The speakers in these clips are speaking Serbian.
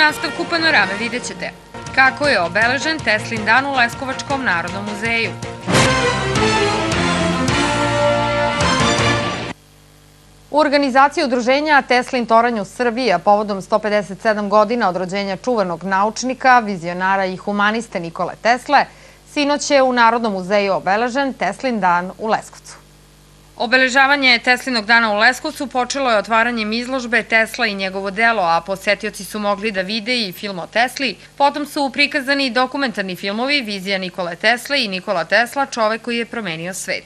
nastavku Panorame vidjet ćete kako je obeležen Teslin dan u Leskovačkom narodnom muzeju. U organizaciji udruženja Teslin toranj u Srbiji, a povodom 157 godina od rođenja čuvenog naučnika, vizionara i humaniste Nikole Tesle, sinoć je u Narodnom muzeju obeležen Teslin dan u Leskovcu. Obeležavanje Teslinog dana u Leskovcu počelo je otvaranjem izložbe Tesla i njegovo delo, a posetioci su mogli da vide i film o Tesli. Potom su prikazani dokumentarni filmovi Vizija Nikole Tesle i Nikola Tesla, čovek koji je promenio svet.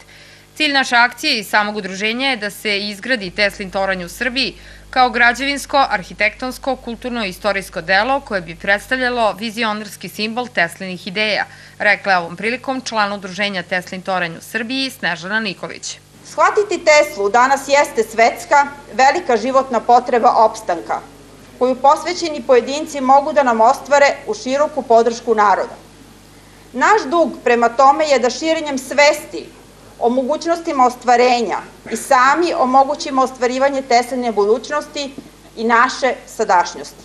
Cilj naše akcije i samog udruženja je da se izgradi Teslin toranj u Srbiji kao građevinsko, arhitektonsko, kulturno i istorijsko delo koje bi predstavljalo vizionarski simbol Teslinih ideja, rekla je ovom prilikom član udruženja Teslin toranj u Srbiji Snežana Nikolić. Shvatiti Teslu danas jeste svetska, velika životna potreba opstanka, koju posvećeni pojedinci mogu da nam ostvare u široku podršku naroda. Naš dug prema tome je da širenjem svesti o mogućnostima ostvarenja i sami omogućimo ostvarivanje Tesline budućnosti i naše sadašnjosti.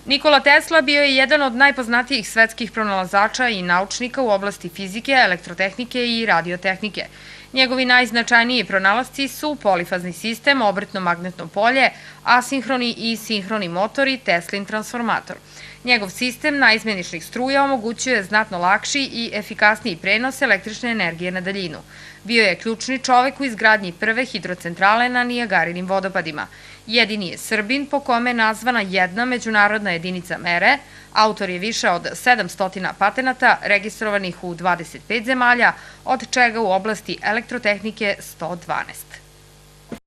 Nikola Tesla bio je jedan od najpoznatijih svetskih pronalazača i naučnika u oblasti fizike, elektrotehnike i radiotehnike. Njegovi najznačajniji pronalasci su polifazni sistem, obrtno magnetno polje, asinhroni i sinhroni motori, Teslin transformator. Njegov sistem naizmeničnih struja omogućuje znatno lakši i efikasniji prenos električne energije na daljinu. Bio je ključni čovek u izgradnji prve hidrocentrale na Nijagarinim vodopadima. Jedini je Srbin po kome je nazvana jedna međunarodna jedinica mere, autor je više od 700 patenata registrovanih u 25 zemalja, od čega u oblasti elektrotehnike 112.